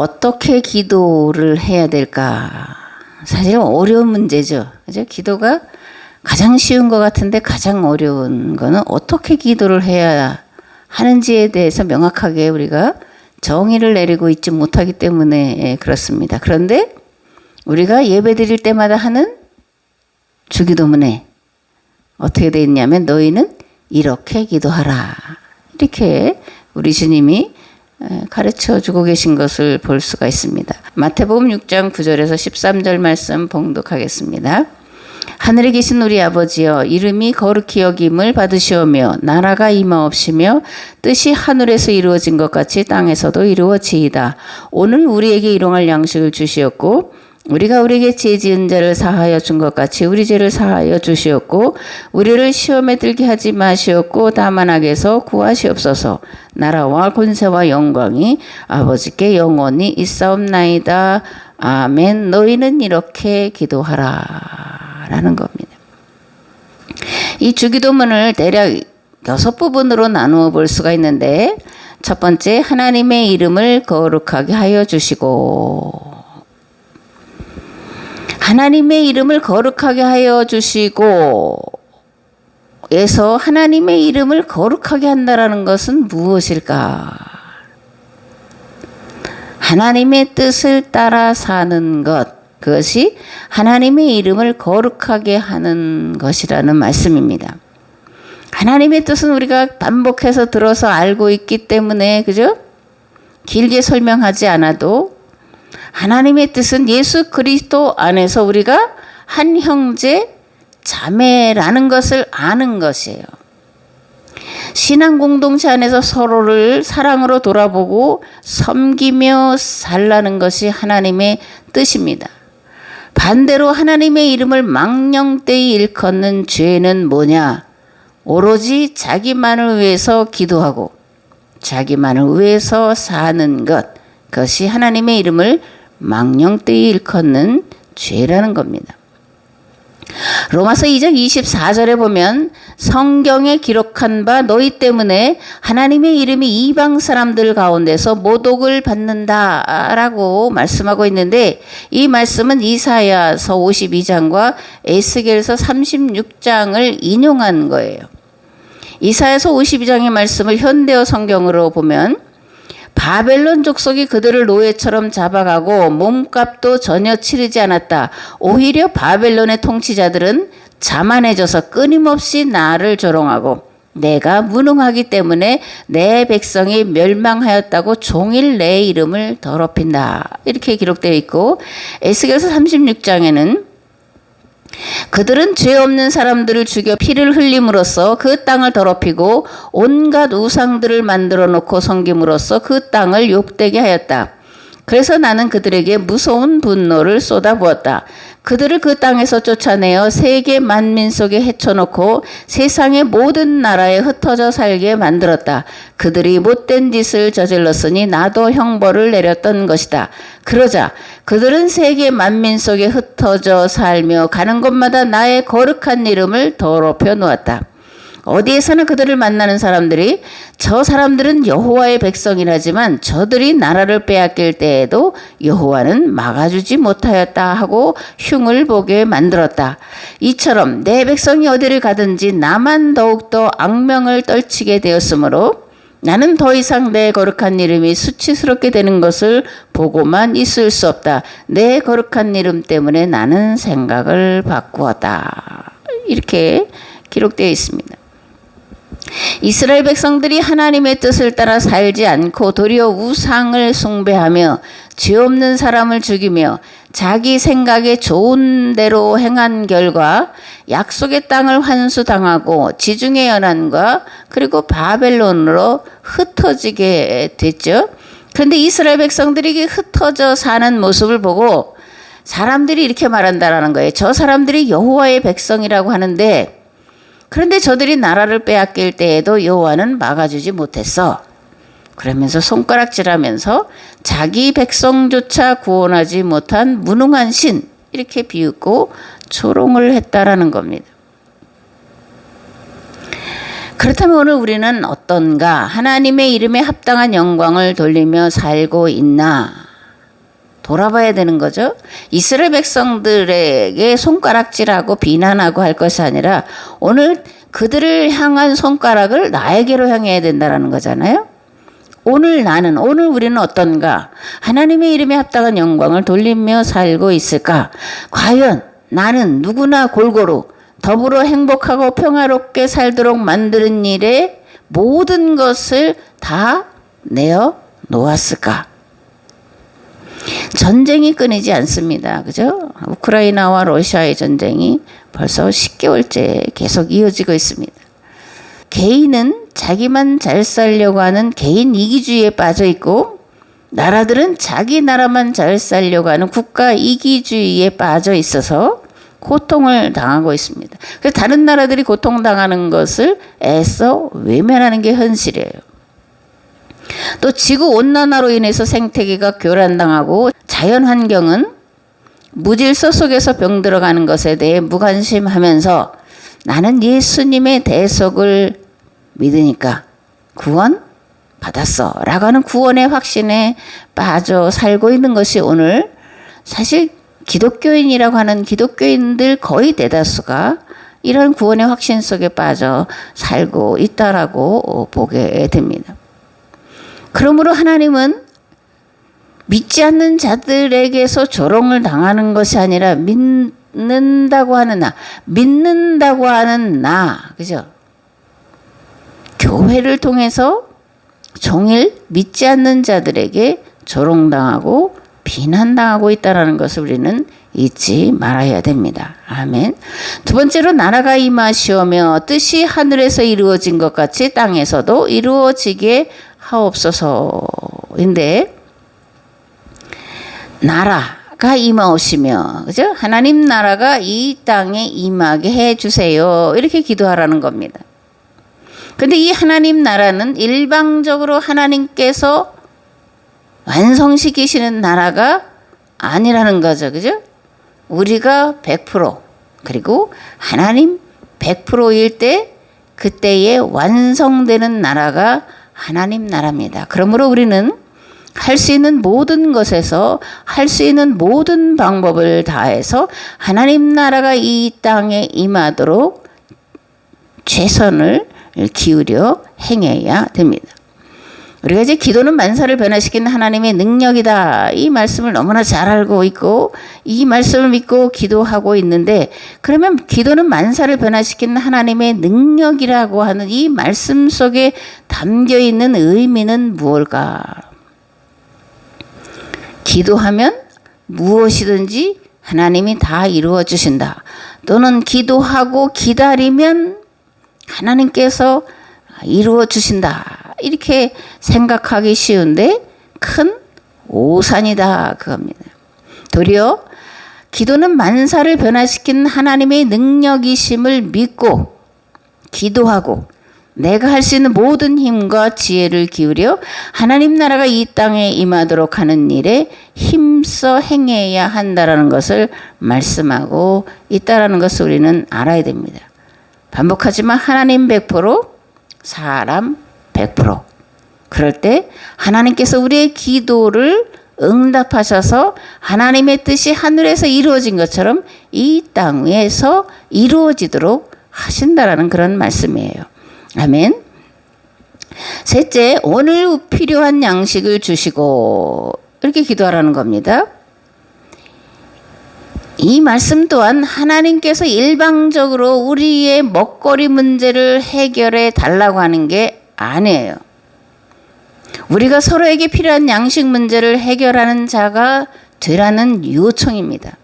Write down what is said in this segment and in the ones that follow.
어떻게 기도를 해야 될까? 사실 어려운 문제죠. 그죠? 기도가 가장 쉬운 것 같은데 가장 어려운 거는 어떻게 기도를 해야 하는지에 대해서 명확하게 우리가 정의를 내리고 있지 못하기 때문에 그렇습니다. 그런데 우리가 예배 드릴 때마다 하는 주기도문에 어떻게 되어 있냐면 너희는 이렇게 기도하라. 이렇게 우리 주님이 가르쳐 주고 계신 것을 볼 수가 있습니다. 마태복음 6장 9절에서 13절 말씀 봉독하겠습니다. 하늘에 계신 우리 아버지여 이름이 거룩히 여김을 받으시오며 나라가 임하옵시며 뜻이 하늘에서 이루어진 것 같이 땅에서도 이루어지이다. 오늘 우리에게 일용할 양식을 주시었고 우리가 우리에게 죄 지은 자를 사하여 준 것 같이 우리 죄를 사하여 주시었고 우리를 시험에 들게 하지 마시었고 다만 악에서 구하시옵소서. 나라와 권세와 영광이 아버지께 영원히 있사옵나이다. 아멘. 너희는 이렇게 기도하라 라는 겁니다. 이 주기도문을 대략 6부분으로 나누어 볼 수가 있는데 첫 번째 하나님의 이름을 거룩하게 하여 주시고 하나님의 이름을 거룩하게 하여 주시고 에서 하나님의 이름을 거룩하게 한다라는 것은 무엇일까? 하나님의 뜻을 따라 사는 것, 그것이 하나님의 이름을 거룩하게 하는 것이라는 말씀입니다. 하나님의 뜻은 우리가 반복해서 들어서 알고 있기 때문에 그죠? 길게 설명하지 않아도 하나님의 뜻은 예수 그리스도 안에서 우리가 한 형제 자매라는 것을 아는 것이에요. 신앙 공동체 안에서 서로를 사랑으로 돌아보고 섬기며 살라는 것이 하나님의 뜻입니다. 반대로 하나님의 이름을 망령되이 일컫는 죄는 뭐냐? 오로지 자기만을 위해서 기도하고 자기만을 위해서 사는 것, 그것이 하나님의 이름을 망령되이 일컫는 죄라는 겁니다. 로마서 2장 24절에 보면 성경에 기록한 바 너희 때문에 하나님의 이름이 이방 사람들 가운데서 모독을 받는다라고 말씀하고 있는데 이 말씀은 이사야서 52장과 에스겔서 36장을 인용한 거예요. 이사야서 52장의 말씀을 현대어 성경으로 보면 바벨론 족속이 그들을 노예처럼 잡아가고 몸값도 전혀 치르지 않았다. 오히려 바벨론의 통치자들은 자만해져서 끊임없이 나를 조롱하고 내가 무능하기 때문에 내 백성이 멸망하였다고 종일 내 이름을 더럽힌다. 이렇게 기록되어 있고 에스겔서 36장에는 그들은 죄 없는 사람들을 죽여 피를 흘림으로써 그 땅을 더럽히고 온갖 우상들을 만들어 놓고 섬김으로써 그 땅을 욕되게 하였다. 그래서 나는 그들에게 무서운 분노를 쏟아부었다. 그들을 그 땅에서 쫓아내어 세계 만민 속에 헤쳐놓고 세상의 모든 나라에 흩어져 살게 만들었다. 그들이 못된 짓을 저질렀으니 나도 형벌을 내렸던 것이다. 그러자 그들은 세계 만민 속에 흩어져 살며 가는 곳마다 나의 거룩한 이름을 더럽혀 놓았다. 어디에서나 그들을 만나는 사람들이 저 사람들은 여호와의 백성이라지만 저들이 나라를 빼앗길 때에도 여호와는 막아주지 못하였다 하고 흉을 보게 만들었다. 이처럼 내 백성이 어디를 가든지 나만 더욱더 악명을 떨치게 되었으므로 나는 더 이상 내 거룩한 이름이 수치스럽게 되는 것을 보고만 있을 수 없다. 내 거룩한 이름 때문에 나는 생각을 바꾸었다. 이렇게 기록되어 있습니다. 이스라엘 백성들이 하나님의 뜻을 따라 살지 않고 도리어 우상을 숭배하며 죄 없는 사람을 죽이며 자기 생각에 좋은 대로 행한 결과 약속의 땅을 환수당하고 지중해 연안과 그리고 바벨론으로 흩어지게 됐죠. 그런데 이스라엘 백성들이 흩어져 사는 모습을 보고 사람들이 이렇게 말한다라는 거예요. 저 사람들이 여호와의 백성이라고 하는데 그런데 저들이 나라를 빼앗길 때에도 여호와는 막아주지 못했어. 그러면서 손가락질하면서 자기 백성조차 구원하지 못한 무능한 신 이렇게 비웃고 조롱을 했다라는 겁니다. 그렇다면 오늘 우리는 어떤가? 하나님의 이름에 합당한 영광을 돌리며 살고 있나? 돌아봐야 되는 거죠. 이스라엘 백성들에게 손가락질하고 비난하고 할 것이 아니라 오늘 그들을 향한 손가락을 나에게로 향해야 된다는 거잖아요. 오늘 우리는 어떤가? 하나님의 이름에 합당한 영광을 돌리며 살고 있을까? 과연 나는 누구나 골고루 더불어 행복하고 평화롭게 살도록 만드는 일에 모든 것을 다 내어 놓았을까? 전쟁이 끊이지 않습니다. 그죠? 우크라이나와 러시아의 전쟁이 벌써 10개월째 계속 이어지고 있습니다. 개인은 자기만 잘 살려고 하는 개인 이기주의에 빠져 있고, 나라들은 자기 나라만 잘 살려고 하는 국가 이기주의에 빠져 있어서 고통을 당하고 있습니다. 그래서 다른 나라들이 고통당하는 것을 애써 외면하는 게 현실이에요. 또 지구온난화로 인해서 생태계가 교란당하고 자연환경은 무질서 속에서 병들어가는 것에 대해 무관심하면서 나는 예수님의 대속을 믿으니까 구원 받았어 라고 하는 구원의 확신에 빠져 살고 있는 것이 오늘 사실 기독교인이라고 하는 기독교인들 거의 대다수가 이런 구원의 확신 속에 빠져 살고 있다라고 보게 됩니다. 그러므로 하나님은 믿지 않는 자들에게서 조롱을 당하는 것이 아니라 믿는다고 하는 나, 그죠? 교회를 통해서 종일 믿지 않는 자들에게 조롱당하고 비난당하고 있다는 것을 우리는 잊지 말아야 됩니다. 아멘. 두 번째로 나라가 임하시오며 뜻이 하늘에서 이루어진 것 같이 땅에서도 이루어지게 하옵소서인데, 나라가 임하오시며, 그죠? 하나님 나라가 이 땅에 임하게 해주세요. 이렇게 기도하라는 겁니다. 근데 이 하나님 나라는 일방적으로 하나님께서 완성시키시는 나라가 아니라는 거죠. 그죠? 우리가 100% 그리고 하나님 100%일 때 그때에 완성되는 나라가 하나님 나라입니다. 그러므로 우리는 할 수 있는 모든 것에서 할 수 있는 모든 방법을 다해서 하나님 나라가 이 땅에 임하도록 최선을 기울여 행해야 됩니다. 우리가 이제 기도는 만사를 변화시키는 하나님의 능력이다. 이 말씀을 너무나 잘 알고 있고 이 말씀을 믿고 기도하고 있는데, 그러면 기도는 만사를 변화시키는 하나님의 능력이라고 하는 이 말씀 속에 담겨 있는 의미는 무엇일까? 기도하면 무엇이든지 하나님이 다 이루어 주신다. 또는 기도하고 기다리면 하나님께서 이루어 주신다. 이렇게 생각하기 쉬운데 큰 오산이다 그겁니다. 도리어 기도는 만사를 변화시키는 하나님의 능력이심을 믿고 기도하고 내가 할 수 있는 모든 힘과 지혜를 기울여 하나님 나라가 이 땅에 임하도록 하는 일에 힘써 행해야 한다라는 것을 말씀하고 있다라는 것을 우리는 알아야 됩니다. 반복하지만 하나님 100%, 사람 100%. 그럴 때 하나님께서 우리의 기도를 응답하셔서 하나님의 뜻이 하늘에서 이루어진 것처럼 이 땅 위에서 이루어지도록 하신다라는 그런 말씀이에요. 아멘. 셋째, 오늘 필요한 양식을 주시고 이렇게 기도하라는 겁니다. 이 말씀 또한 하나님께서 일방적으로 우리의 먹거리 문제를 해결해 달라고 하는 게 아니에요. 우리가 서로에게 필요한 양식 문제를 해결하는 자가 되라는 요청입니다.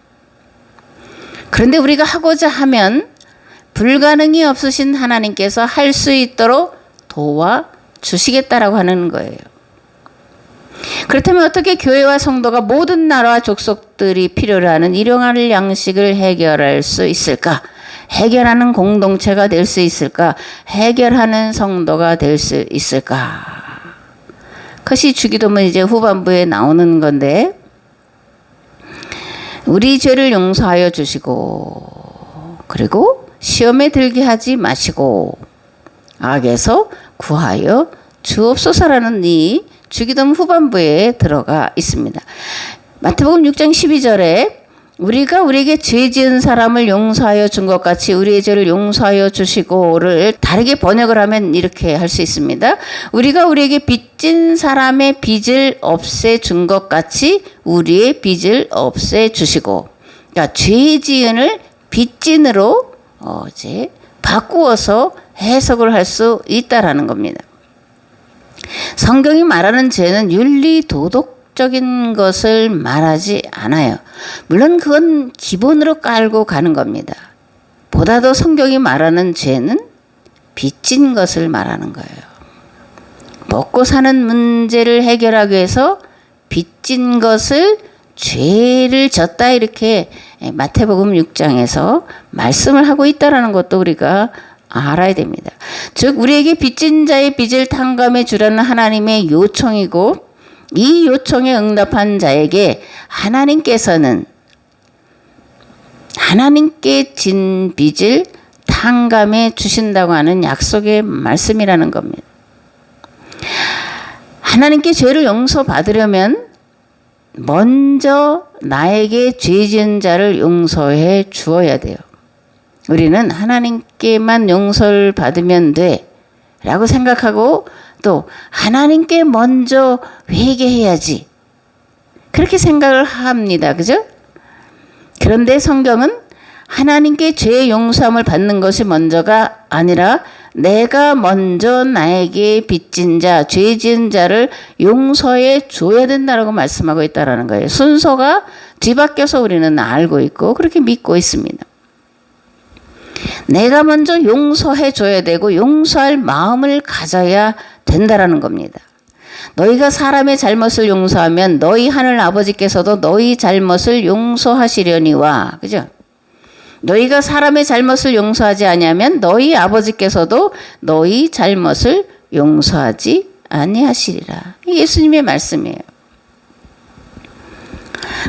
그런데 우리가 하고자 하면 불가능이 없으신 하나님께서 할 수 있도록 도와주시겠다라고 하는 거예요. 그렇다면 어떻게 교회와 성도가 모든 나라와 족속들이 필요로 하는 일용할 양식을 해결할 수 있을까? 해결하는 공동체가 될 수 있을까? 해결하는 성도가 될 수 있을까? 그것이 주기도문 이제 후반부에 나오는 건데, 우리 죄를 용서하여 주시고 그리고 시험에 들게 하지 마시고 악에서 구하여 주옵소서라는 이 주기도문 후반부에 들어가 있습니다. 마태복음 6장 12절에 우리가 우리에게 죄 지은 사람을 용서하여 준 것 같이 우리의 죄를 용서하여 주시고를 다르게 번역을 하면 이렇게 할 수 있습니다. 우리가 우리에게 빚진 사람의 빚을 없애 준 것 같이 우리의 빚을 없애 주시고, 그러니까 죄 지은을 빚진으로 이제 바꾸어서 해석을 할 수 있다라는 겁니다. 성경이 말하는 죄는 윤리 도덕적인 것을 말하지 않아요. 물론 그건 기본으로 깔고 가는 겁니다. 보다도 성경이 말하는 죄는 빚진 것을 말하는 거예요. 먹고 사는 문제를 해결하기 위해서 빚진 것을 죄를 졌다, 이렇게 마태복음 6장에서 말씀을 하고 있다는 것도 우리가 알아야 됩니다. 즉 우리에게 빚진 자의 빚을 탕감해 주라는 하나님의 요청이고, 이 요청에 응답한 자에게 하나님께서는 하나님께 진 빚을 탕감해 주신다고 하는 약속의 말씀이라는 겁니다. 하나님께 죄를 용서받으려면 먼저 나에게 죄 지은 자를 용서해 주어야 돼요. 우리는 하나님께만 용서를 받으면 돼 라고 생각하고, 또 하나님께 먼저 회개해야지 그렇게 생각을 합니다. 그죠? 그런데 성경은 하나님께 죄의 용서함을 받는 것이 먼저가 아니라 내가 먼저 나에게 빚진 자, 죄 지은 자를 용서해 줘야 된다고 말씀하고 있다는 거예요. 순서가 뒤바뀌어서 우리는 알고 있고 그렇게 믿고 있습니다. 내가 먼저 용서해 줘야 되고 용서할 마음을 가져야 된다라는 겁니다. 너희가 사람의 잘못을 용서하면 너희 하늘 아버지께서도 너희 잘못을 용서하시려니와. 그죠? 너희가 사람의 잘못을 용서하지 아니하면 너희 아버지께서도 너희 잘못을 용서하지 아니하시리라. 예수님의 말씀이에요.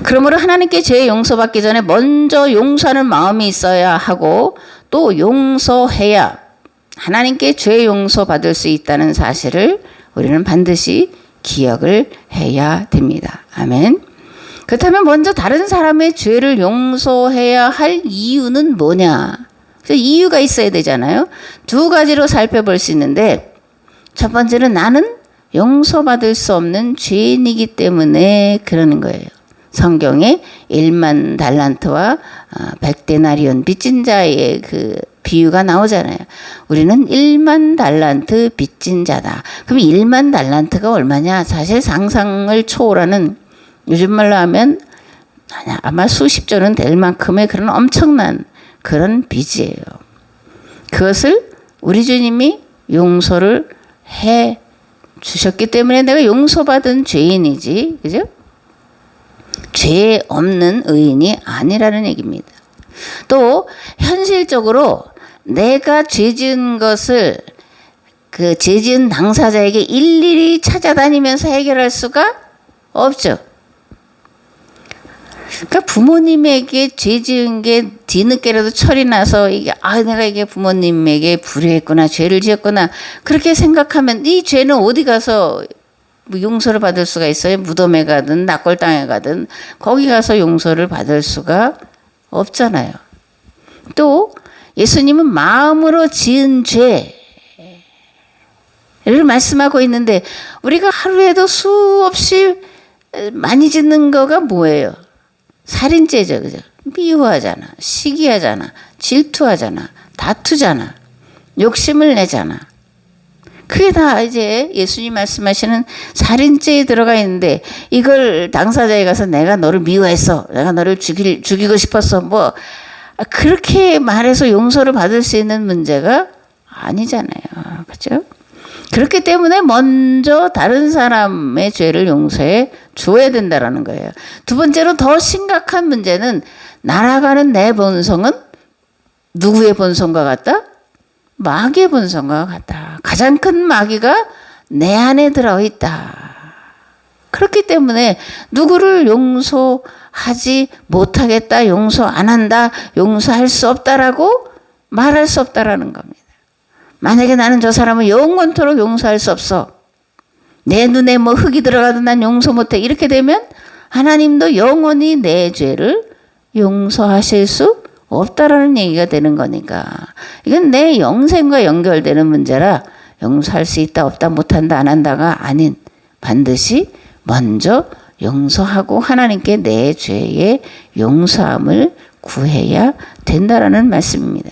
그러므로 하나님께 죄 용서받기 전에 먼저 용서하는 마음이 있어야 하고, 또 용서해야 하나님께 죄 용서받을 수 있다는 사실을 우리는 반드시 기억을 해야 됩니다. 아멘. 그렇다면 먼저 다른 사람의 죄를 용서해야 할 이유는 뭐냐? 이유가 있어야 되잖아요. 두 가지로 살펴볼 수 있는데, 첫 번째는 나는 용서받을 수 없는 죄인이기 때문에 그러는 거예요. 성경에 1만 달란트와 100데나리온 빚진 자의 그 비유가 나오잖아요. 우리는 1만 달란트 빚진 자다. 그럼 1만 달란트가 얼마냐? 사실 상상을 초월하는, 요즘 말로 하면 아마 수십조는 될 만큼의 그런 엄청난 그런 빚이에요. 그것을 우리 주님이 용서를 해 주셨기 때문에 내가 용서받은 죄인이지, 그죠? 죄 없는 의인이 아니라는 얘기입니다. 또 현실적으로 내가 죄 지은 것을 그 죄 지은 당사자에게 일일이 찾아다니면서 해결할 수가 없죠. 그러니까 부모님에게 죄 지은 게 뒤늦게라도 철이 나서 이게 내가 이게 부모님에게 불의했구나, 죄를 지었구나, 그렇게 생각하면 이 죄는 어디 가서 용서를 받을 수가 있어요? 무덤에 가든 낙골당에 가든 거기 가서 용서를 받을 수가 없잖아요. 또 예수님은 마음으로 지은 죄를 말씀하고 있는데, 우리가 하루에도 수없이 많이 짓는 거가 뭐예요? 살인죄죠. 그죠? 미워하잖아, 시기하잖아, 질투하잖아, 다투잖아, 욕심을 내잖아. 그게 다 이제 예수님 말씀하시는 살인죄에 들어가 있는데, 이걸 당사자에 가서 내가 너를 미워했어, 내가 너를 죽이고 싶었어, 뭐 그렇게 말해서 용서를 받을 수 있는 문제가 아니잖아요. 그렇죠? 그렇기 때문에 먼저 다른 사람의 죄를 용서해 줘야 된다라는 거예요. 두 번째로 더 심각한 문제는, 날아가는 내 본성은 누구의 본성과 같다? 마귀의 본성과 같다. 가장 큰 마귀가 내 안에 들어있다. 그렇기 때문에 누구를 용서하지 못하겠다, 용서 안 한다, 용서할 수 없다라고 말할 수 없다라는 겁니다. 만약에 나는 저 사람을 영원토록 용서할 수 없어, 내 눈에 뭐 흙이 들어가도 난 용서 못해, 이렇게 되면 하나님도 영원히 내 죄를 용서하실 수 없다라는 얘기가 되는 거니까 이건 내 영생과 연결되는 문제라 용서할 수 있다 없다 못한다 안 한다가 아닌 반드시 먼저 용서하고 하나님께 내 죄의 용서함을 구해야 된다라는 말씀입니다.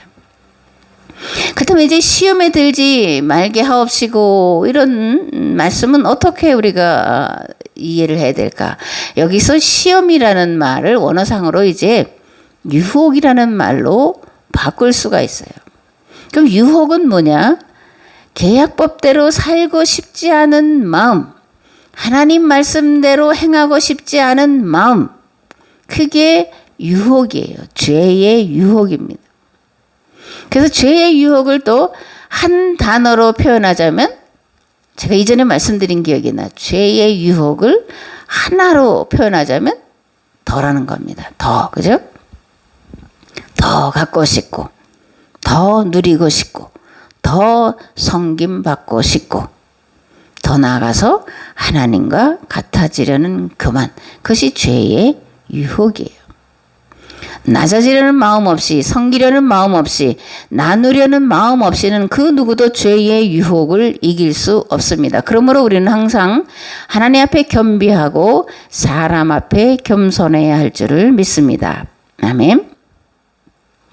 그렇다면 이제 시험에 들지 말게 하옵시고 이런 말씀은 어떻게 우리가 이해를 해야 될까? 여기서 시험이라는 말을 원어상으로 이제 유혹이라는 말로 바꿀 수가 있어요. 그럼 유혹은 뭐냐? 계약법대로 살고 싶지 않은 마음, 하나님 말씀대로 행하고 싶지 않은 마음, 그게 유혹이에요. 죄의 유혹입니다. 그래서 죄의 유혹을 또 한 단어로 표현하자면 제가 이전에 말씀드린 기억이 나. 죄의 유혹을 하나로 표현하자면 더라는 겁니다. 더, 그죠? 더 갖고 싶고, 더 누리고 싶고, 더 섬김받고 싶고, 더 나아가서 하나님과 같아지려는 그만. 그것이 죄의 유혹이에요. 낮아지려는 마음 없이, 섬기려는 마음 없이, 나누려는 마음 없이는 그 누구도 죄의 유혹을 이길 수 없습니다. 그러므로 우리는 항상 하나님 앞에 겸비하고 사람 앞에 겸손해야 할 줄을 믿습니다. 아멘.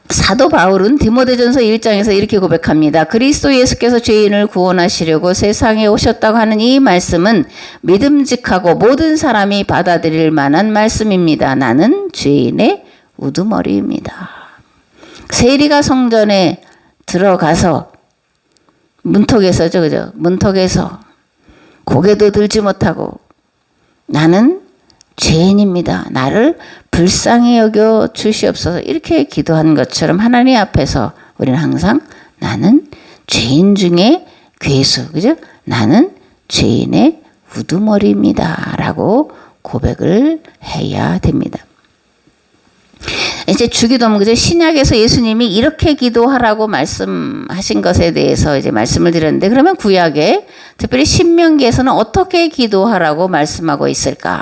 사도 바울은 디모데전서 1장에서 이렇게 고백합니다. 그리스도 예수께서 죄인을 구원하시려고 세상에 오셨다고 하는 이 말씀은 믿음직하고 모든 사람이 받아들일 만한 말씀입니다. 나는 죄인의 우두머리입니다. 세리가 성전에 들어가서 문턱에서죠, 그죠? 문턱에서 고개도 들지 못하고 나는 죄인입니다. 나를 불쌍히 여겨 주시옵소서. 이렇게 기도한 것처럼 하나님 앞에서 우리는 항상 나는 죄인 중에 괴수, 그죠? 나는 죄인의 우두머리입니다. 라고 고백을 해야 됩니다. 이제 주기도문, 그죠? 신약에서 예수님이 이렇게 기도하라고 말씀하신 것에 대해서 이제 말씀을 드렸는데, 그러면 구약에 특별히 신명기에서는 어떻게 기도하라고 말씀하고 있을까?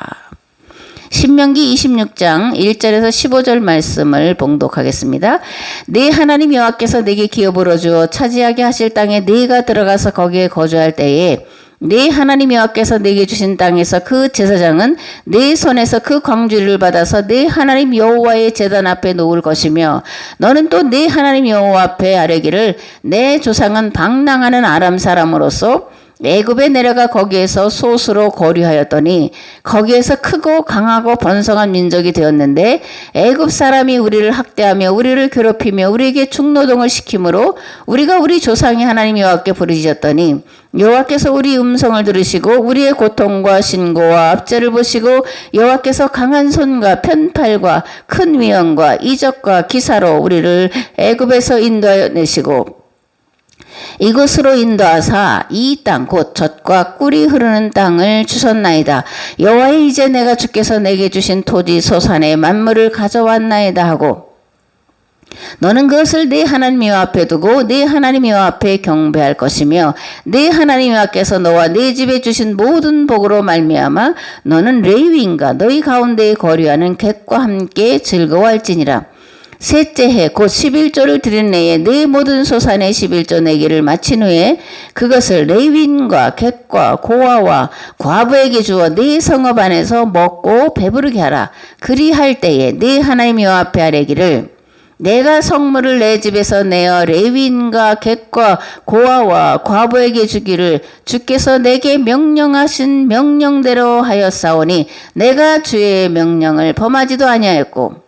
신명기 26장 1절에서 15절 말씀을 봉독하겠습니다. 내 하나님 여호와께서 내게 기업으로 주어 차지하게 하실 땅에 네가 들어가서 거기에 거주할 때에 내 하나님 여호와께서 내게 주신 땅에서 그 제사장은 내 손에서 그 광주리를 받아서 내 하나님 여호와의 제단 앞에 놓을 것이며 너는 또 내 하나님 여호와 앞에 아뢰기를 내 조상은 방랑하는 아람 사람으로서 애굽에 내려가 거기에서 솥으로 거류하였더니 거기에서 크고 강하고 번성한 민족이 되었는데 애굽 사람이 우리를 학대하며 우리를 괴롭히며 우리에게 중노동을 시키므로 우리가 우리 조상의 하나님 여호와께 부르짖었더니 여호와께서 우리 음성을 들으시고 우리의 고통과 신고와 압제를 보시고 여호와께서 강한 손과 편팔과 큰 위엄과 이적과 기사로 우리를 애굽에서 인도하여 내시고 이곳으로 인도하사 이 땅 곧 젖과 꿀이 흐르는 땅을 주셨나이다. 여호와여 이제 내가 주께서 내게 주신 토지 소산의 만물을 가져왔나이다 하고 너는 그것을 네 하나님 여호와 앞에 두고 네 하나님 여호와 앞에 경배할 것이며 네 하나님 여호와께서 너와 네 집에 주신 모든 복으로 말미암아 너는 레위인과 너희 가운데에 거류하는 객과 함께 즐거워할지니라. 셋째 해 곧 11조를 드린 해에 네 모든 소산의 11조 내기를 마친 후에 그것을 레위인과 객과 고아와 과부에게 주어 네 성읍 안에서 먹고 배부르게 하라. 그리할 때에 네 하나님 여호와 앞에 아뢰기를 내가 성물을 내 집에서 내어 레위인과 객과 고아와 과부에게 주기를 주께서 내게 명령하신 명령대로 하였사오니 내가 주의 명령을 범하지도 아니하였고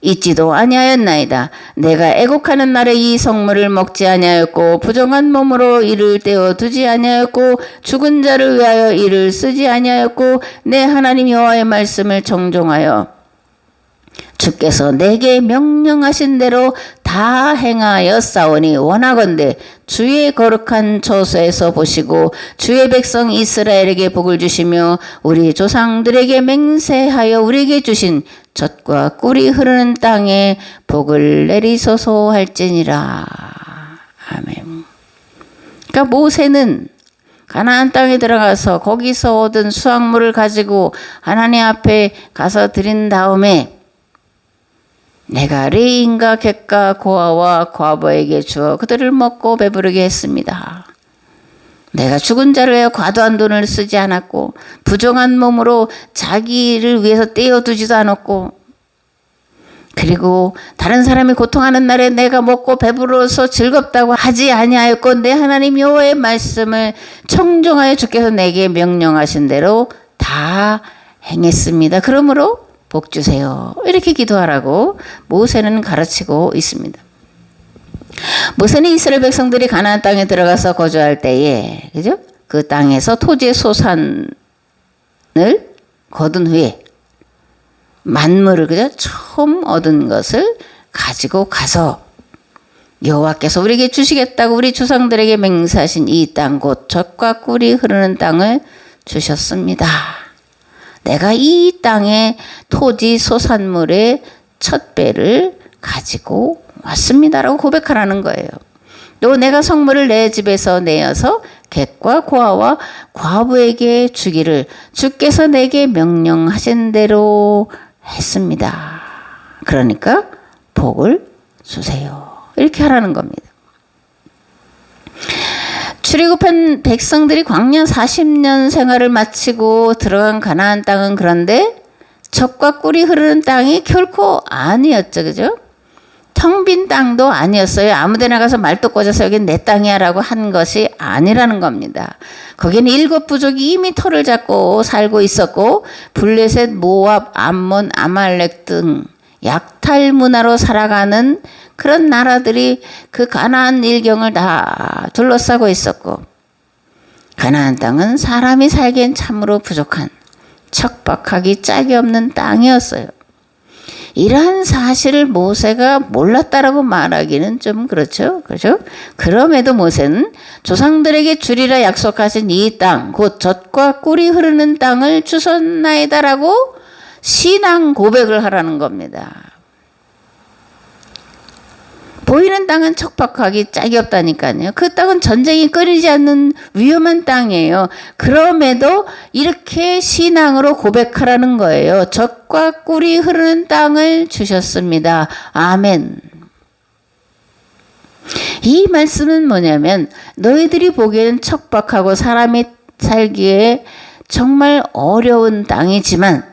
잊지도 아니하였나이다. 내가 애곡하는 날에 이 성물을 먹지 아니하였고 부정한 몸으로 이를 떼어 두지 아니하였고 죽은 자를 위하여 이를 쓰지 아니하였고 내 하나님 여호와의 말씀을 정종하여 주께서 내게 명령하신 대로 다 행하였사오니 원하건대 주의 거룩한 처소에서 보시고 주의 백성 이스라엘에게 복을 주시며 우리 조상들에게 맹세하여 우리에게 주신 젖과 꿀이 흐르는 땅에 복을 내리소서 할지니라. 아멘. 그러니까 모세는 가나안 땅에 들어가서 거기서 얻은 수확물을 가지고 하나님 앞에 가서 드린 다음에 내가 레인과 객과 고아와 과부에게 주어 그들을 먹고 배부르게 했습니다. 내가 죽은 자를 위해 과도한 돈을 쓰지 않았고 부정한 몸으로 자기를 위해서 떼어두지도 않았고 그리고 다른 사람이 고통하는 날에 내가 먹고 배부러서 즐겁다고 하지 아니하였고 내 하나님 여호와의 말씀을 청종하여 주께서 내게 명령하신 대로 다 행했습니다. 그러므로 복 주세요. 이렇게 기도하라고 모세는 가르치고 있습니다. 모세는 이스라엘 백성들이 가나안 땅에 들어가서 거주할 때에 그죠? 그 땅에서 토지의 소산을 거둔 후에 만물을 그죠? 처음 얻은 것을 가지고 가서 여호와께서 우리에게 주시겠다고 우리 조상들에게 맹세하신 이 땅 곧 젖과 꿀이 흐르는 땅을 주셨습니다. 내가 이 땅의 토지 소산물의 첫 배를 가지고 왔습니다라고 고백하라는 거예요. 또 내가 성물을 내 집에서 내어서 객과 고아와 과부에게 주기를 주께서 내게 명령하신 대로 했습니다. 그러니까 복을 주세요. 이렇게 하라는 겁니다. 출애굽한 백성들이 광야 40년 생활을 마치고 들어간 가나안 땅은 그런데 젖과 꿀이 흐르는 땅이 결코 아니었죠. 그죠? 텅 빈 땅도 아니었어요. 아무데나 가서 말도 꽂아서 여긴 내 땅이야 라고 한 것이 아니라는 겁니다. 거기는 7 부족이 이미 터를 잡고 살고 있었고 블레셋, 모압, 암몬, 아말렉 등 약탈 문화로 살아가는 그런 나라들이 그 가나안 일경을 다 둘러싸고 있었고 가나안 땅은 사람이 살기엔 참으로 부족한 척박하기 짝이 없는 땅이었어요. 이러한 사실을 모세가 몰랐다라고 말하기는 좀 그렇죠. 그렇죠? 그럼에도 모세는 조상들에게 주리라 약속하신 이 땅, 곧 젖과 꿀이 흐르는 땅을 주셨나이다라고 신앙 고백을 하라는 겁니다. 보이는 땅은 척박하기 짝이 없다니까요. 그 땅은 전쟁이 끊이지 않는 위험한 땅이에요. 그럼에도 이렇게 신앙으로 고백하라는 거예요. 젖과 꿀이 흐르는 땅을 주셨습니다. 아멘. 이 말씀은 뭐냐면 너희들이 보기에는 척박하고 사람이 살기에 정말 어려운 땅이지만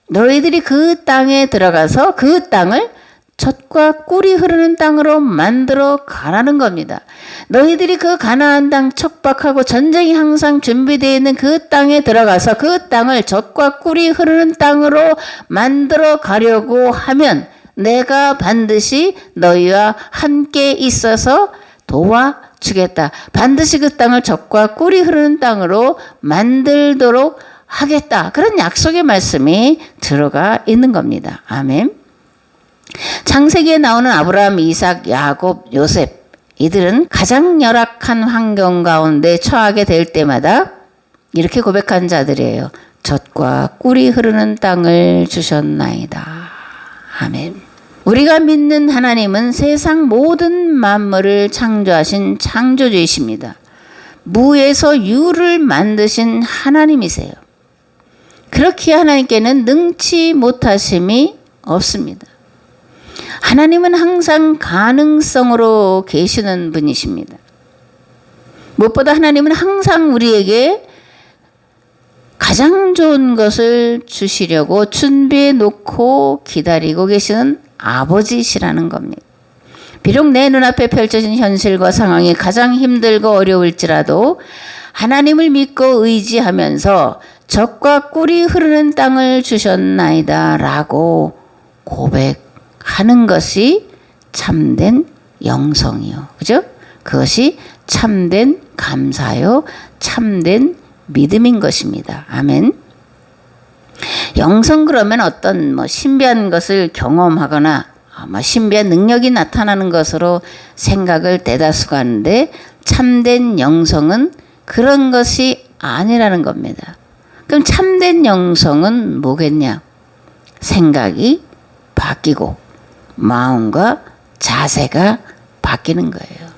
너희들이 그 땅에 들어가서 그 땅을 젖과 꿀이 흐르는 땅으로 만들어 가라는 겁니다. 너희들이 그 가나안 땅 척박하고 전쟁이 항상 준비되어 있는 그 땅에 들어가서 그 땅을 젖과 꿀이 흐르는 땅으로 만들어 가려고 하면 내가 반드시 너희와 함께 있어서 도와주겠다. 반드시 그 땅을 젖과 꿀이 흐르는 땅으로 만들도록 하겠다. 그런 약속의 말씀이 들어가 있는 겁니다. 아멘. 창세기에 나오는 아브라함, 이삭, 야곱, 요셉 이들은 가장 열악한 환경 가운데 처하게 될 때마다 이렇게 고백한 자들이에요. 젖과 꿀이 흐르는 땅을 주셨나이다. 아멘. 우리가 믿는 하나님은 세상 모든 만물을 창조하신 창조주이십니다. 무에서 유를 만드신 하나님이세요. 그렇기에 하나님께는 능치 못하심이 없습니다. 하나님은 항상 가능성으로 계시는 분이십니다. 무엇보다 하나님은 항상 우리에게 가장 좋은 것을 주시려고 준비해 놓고 기다리고 계시는 아버지시라는 겁니다. 비록 내 눈앞에 펼쳐진 현실과 상황이 가장 힘들고 어려울지라도 하나님을 믿고 의지하면서 젖과 꿀이 흐르는 땅을 주셨나이다 라고 고백하는 것이 참된 영성이요. 그죠? 그것이 참된 감사요. 참된 믿음인 것입니다. 아멘. 영성 그러면 어떤 신비한 것을 경험하거나 신비한 능력이 나타나는 것으로 생각을 대다수가 하는데 참된 영성은 그런 것이 아니라는 겁니다. 그럼 참된 영성은 뭐겠냐? 생각이 바뀌고 마음과 자세가 바뀌는 거예요.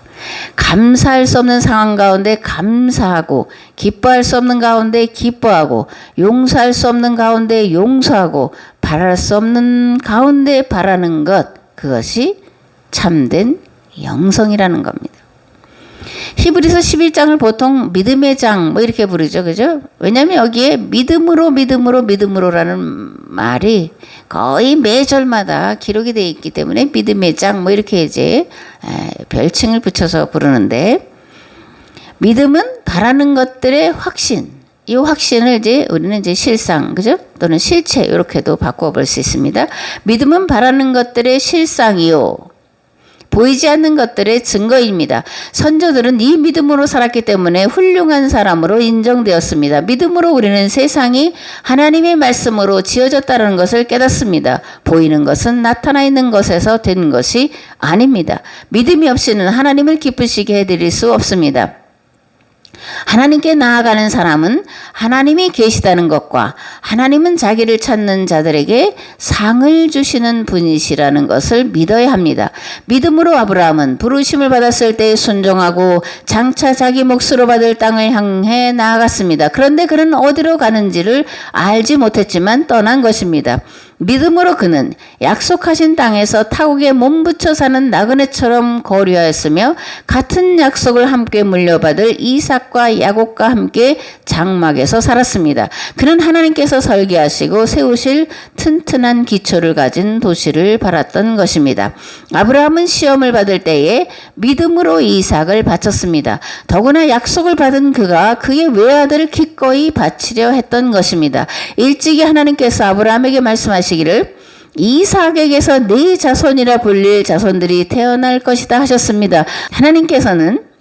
감사할 수 없는 상황 가운데 감사하고, 기뻐할 수 없는 가운데 기뻐하고, 용서할 수 없는 가운데 용서하고, 바랄 수 없는 가운데 바라는 것, 그것이 참된 영성이라는 겁니다. 히브리서 11장을 보통 믿음의 장 뭐 이렇게 부르죠. 그죠? 왜냐하면 여기에 믿음으로라는 말이 거의 매 절마다 기록이 되어 있기 때문에 믿음의 장 뭐 이렇게 이제 별칭을 붙여서 부르는데, 믿음은 바라는 것들의 확신, 이 확신을 이제 우리는 이제 실상, 그죠? 또는 실체 이렇게도 바꿔볼 수 있습니다. 믿음은 바라는 것들의 실상이요, 보이지 않는 것들의 증거입니다. 선조들은 이 믿음으로 살았기 때문에 훌륭한 사람으로 인정되었습니다. 믿음으로 우리는 세상이 하나님의 말씀으로 지어졌다는 것을 깨닫습니다. 보이는 것은 나타나 있는 것에서 된 것이 아닙니다. 믿음이 없이는 하나님을 기쁘시게 해드릴 수 없습니다. 하나님께 나아가는 사람은 하나님이 계시다는 것과 하나님은 자기를 찾는 자들에게 상을 주시는 분이시라는 것을 믿어야 합니다. 믿음으로 아브라함은 부르심을 받았을 때 순종하고 장차 자기 몫으로 받을 땅을 향해 나아갔습니다. 그런데 그는 어디로 가는지를 알지 못했지만 떠난 것입니다. 믿음으로 그는 약속하신 땅에서 타국에 몸붙여 사는 나그네처럼 거류하였으며 같은 약속을 함께 물려받을 이삭과 야곱과 함께 장막에서 살았습니다. 그는 하나님께서 설계하시고 세우실 튼튼한 기초를 가진 도시를 바랐던 것입니다. 아브라함은 시험을 받을 때에 믿음으로 이삭을 바쳤습니다. 더구나 약속을 받은 그가 그의 외아들을 기꺼이 바치려 했던 것입니다. 일찍이 하나님께서 아브라함에게 말씀하시기를 이삭에게서 네 자손이라 불릴 자손들이 태어날 것이다 하셨습니다. 하나님께서는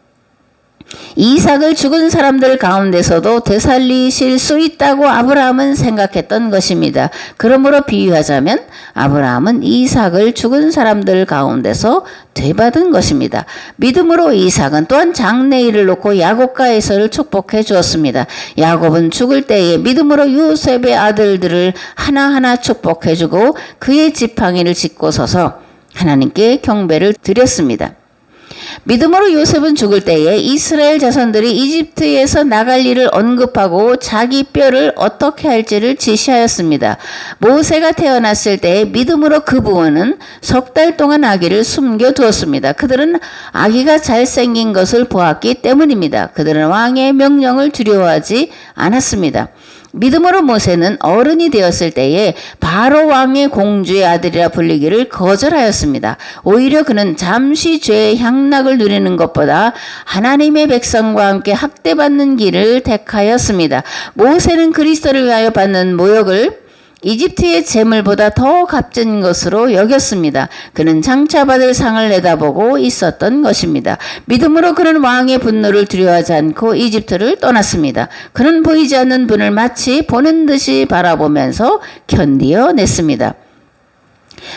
이삭을 죽은 사람들 가운데서도 되살리실 수 있다고 아브라함은 생각했던 것입니다. 그러므로 비유하자면 아브라함은 이삭을 죽은 사람들 가운데서 되받은 것입니다. 믿음으로 이삭은 또한 장래일을 놓고 야곱과 에서를 축복해 주었습니다. 야곱은 죽을 때에 믿음으로 요셉의 아들들을 하나하나 축복해 주고 그의 지팡이를 짚고 서서 하나님께 경배를 드렸습니다. 믿음으로 요셉은 죽을 때에 이스라엘 자손들이 이집트에서 나갈 일을 언급하고 자기 뼈를 어떻게 할지를 지시하였습니다. 모세가 태어났을 때에 믿음으로 그 부모는 3달 동안 아기를 숨겨두었습니다. 그들은 아기가 잘생긴 것을 보았기 때문입니다. 그들은 왕의 명령을 두려워하지 않았습니다. 믿음으로 모세는 어른이 되었을 때에 바로 왕의 공주의 아들이라 불리기를 거절하였습니다. 오히려 그는 잠시 죄의 향락을 누리는 것보다 하나님의 백성과 함께 학대받는 길을 택하였습니다. 모세는 그리스도를 위하여 받는 모욕을 이집트의 재물보다 더 값진 것으로 여겼습니다. 그는 장차 받을 상을 내다보고 있었던 것입니다. 믿음으로 그는 왕의 분노를 두려워하지 않고 이집트를 떠났습니다. 그는 보이지 않는 분을 마치 보는 듯이 바라보면서 견디어냈습니다.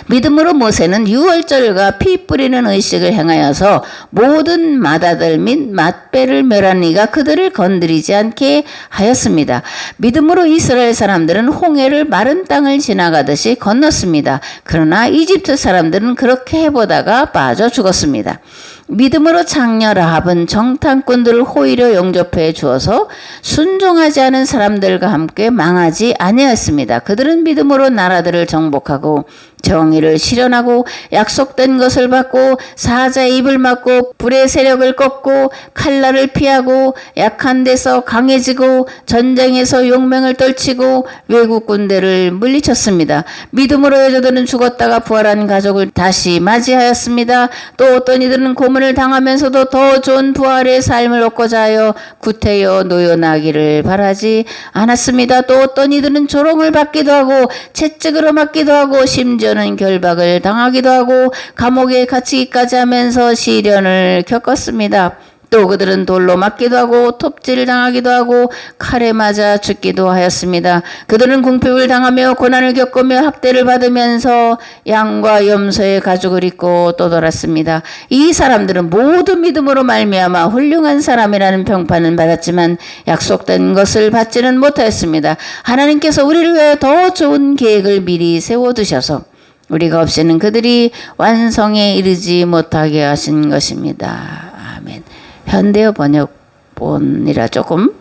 믿음으로 모세는 유월절과 피 뿌리는 의식을 행하여서 모든 맏아들 및 맏배를 멸한 이가 그들을 건드리지 않게 하였습니다. 믿음으로 이스라엘 사람들은 홍해를 마른 땅을 지나가듯이 건넜습니다. 그러나 이집트 사람들은 그렇게 해보다가 빠져 죽었습니다. 믿음으로 장녀 라합은 정탐꾼들을 호의로 영접해 주어서 순종하지 않은 사람들과 함께 망하지 아니하였습니다. 그들은 믿음으로 나라들을 정복하고 정의를 실현하고 약속된 것을 받고 사자의 입을 막고 불의 세력을 꺾고 칼날을 피하고 약한 데서 강해지고 전쟁에서 용맹을 떨치고 외국 군대를 물리쳤습니다. 믿음으로 여자들은 죽었다가 부활한 가족을 다시 맞이하였습니다. 또 어떤 이들은 고문을 당하면서도 더 좋은 부활의 삶을 얻고자 하여 구태여 노여나기를 바라지 않았습니다. 또 어떤 이들은 조롱을 받기도 하고 채찍으로 맞기도 하고 심지어는 결박을 당하기도 하고 감옥에 갇히기까지 하면서 시련을 겪었습니다. 또 그들은 돌로 맞기도 하고 톱질을 당하기도 하고 칼에 맞아 죽기도 하였습니다. 그들은 궁핍을 당하며 고난을 겪으며 학대를 받으면서 양과 염소의 가죽을 입고 떠돌았습니다. 이 사람들은 모두 믿음으로 말미암아 훌륭한 사람이라는 평판은 받았지만 약속된 것을 받지는 못하였습니다. 하나님께서 우리를 위하여 더 좋은 계획을 미리 세워두셔서 우리가 없이는 그들이 완성에 이르지 못하게 하신 것입니다. 아멘. 현대어 번역본이라 조금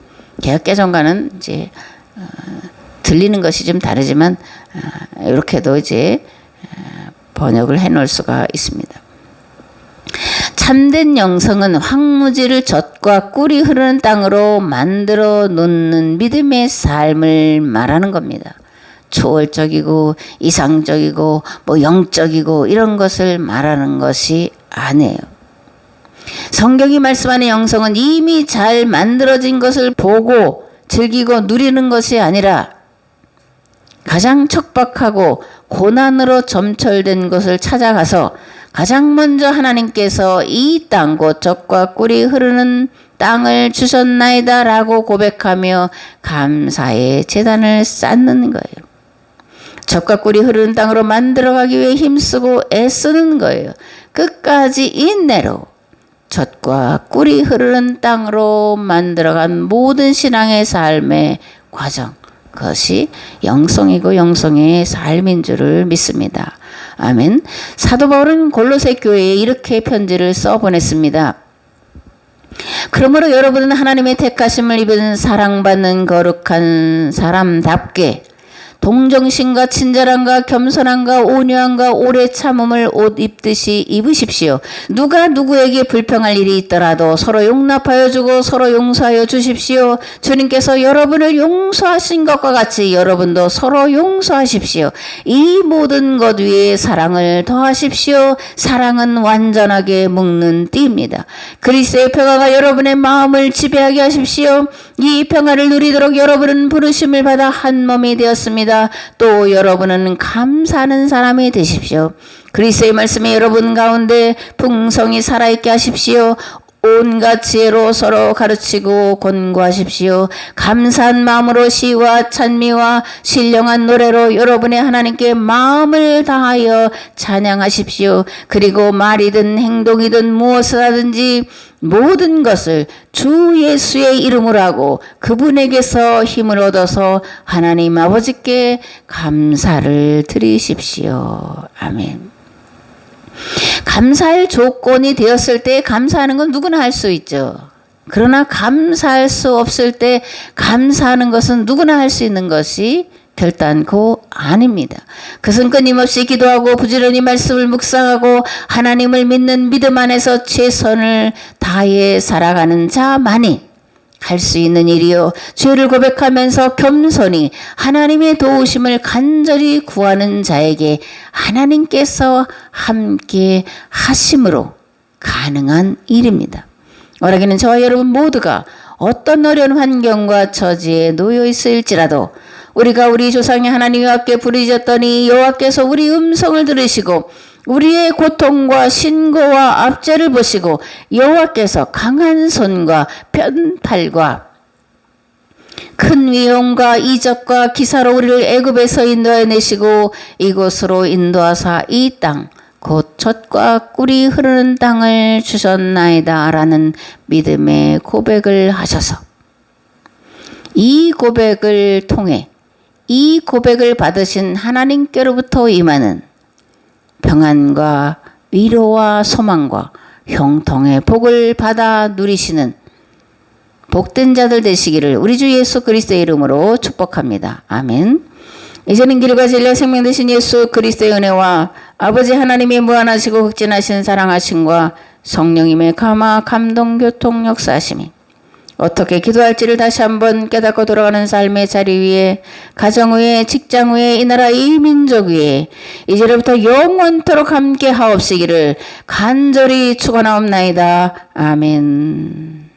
개혁개정과는 이제 들리는 것이 좀 다르지만 이렇게도 이제 번역을 해놓을 수가 있습니다. 참된 영성은 황무지를 젖과 꿀이 흐르는 땅으로 만들어 놓는 믿음의 삶을 말하는 겁니다. 초월적이고 이상적이고 뭐 영적이고 이런 것을 말하는 것이 아니에요. 성경이 말씀하는 영성은 이미 잘 만들어진 것을 보고 즐기고 누리는 것이 아니라 가장 척박하고 고난으로 점철된 것을 찾아가서 가장 먼저 하나님께서 이 땅 곧 젖과 꿀이 흐르는 땅을 주셨나이다 라고 고백하며 감사의 제단을 쌓는 거예요. 젖과 꿀이 흐르는 땅으로 만들어가기 위해 힘쓰고 애쓰는 거예요. 끝까지 인내로 젖과 꿀이 흐르는 땅으로 만들어간 모든 신앙의 삶의 과정, 그것이 영성이고 영성의 삶인 줄을 믿습니다. 아멘. 사도 바울은 골로새 교회에 이렇게 편지를 써보냈습니다. 그러므로 여러분은 하나님의 택하심을 입은 사랑받는 거룩한 사람답게 동정심과 친절함과 겸손함과 온유함과 오래 참음을 옷 입듯이 입으십시오. 누가 누구에게 불평할 일이 있더라도 서로 용납하여 주고 서로 용서하여 주십시오. 주님께서 여러분을 용서하신 것과 같이 여러분도 서로 용서하십시오. 이 모든 것 위에 사랑을 더하십시오. 사랑은 완전하게 묶는 띠입니다. 그리스도의 평화가 여러분의 마음을 지배하게 하십시오. 이 평화를 누리도록 여러분은 부르심을 받아 한 몸이 되었습니다. 또 여러분은 감사하는 사람이 되십시오. 그리스도의 말씀이 여러분 가운데 풍성히 살아있게 하십시오. 온갖 지혜로 서로 가르치고 권고하십시오. 감사한 마음으로 시와 찬미와 신령한 노래로 여러분의 하나님께 마음을 다하여 찬양하십시오. 그리고 말이든 행동이든 무엇을 하든지 모든 것을 주 예수의 이름으로 하고 그분에게서 힘을 얻어서 하나님 아버지께 감사를 드리십시오. 아멘. 감사할 조건이 되었을 때 감사하는 건 누구나 할 수 있죠. 그러나 감사할 수 없을 때 감사하는 것은 누구나 할 수 있는 것이 결단코 아닙니다. 그것은 끊임없이 기도하고 부지런히 말씀을 묵상하고 하나님을 믿는 믿음 안에서 최선을 다해 살아가는 자만이 할 수 있는 일이요. 죄를 고백하면서 겸손히 하나님의 도우심을 간절히 구하는 자에게 하나님께서 함께 하심으로 가능한 일입니다. 오라기는 저와 여러분 모두가 어떤 어려운 환경과 처지에 놓여 있을지라도 우리가 우리 조상의 하나님과 함께 부르짖었더니 여호와께서 우리 음성을 들으시고 우리의 고통과 신고와 압제를 보시고 여호와께서 강한 손과 편팔과 큰 위험과 이적과 기사로 우리를 애굽에서 인도해 내시고 이곳으로 인도하사 이 땅 곧 젖과 꿀이 흐르는 땅을 주셨나이다 라는 믿음의 고백을 하셔서 이 고백을 통해 이 고백을 받으신 하나님께로부터 임하는 평안과 위로와 소망과 형통의 복을 받아 누리시는 복된 자들 되시기를 우리 주 예수 그리스도의 이름으로 축복합니다. 아멘. 이제는 길과 진리와 생명 되신 예수 그리스도의 은혜와 아버지 하나님의 무한하시고 극진하신 사랑하심과 성령님의 감화 감동 교통 역사하심이 어떻게 기도할지를 다시 한번 깨닫고 돌아가는 삶의 자리 위에 가정 위에 직장 위에 이 나라 이 민족 위에 이제로부터 영원토록 함께 하옵시기를 간절히 축원하옵나이다. 아멘.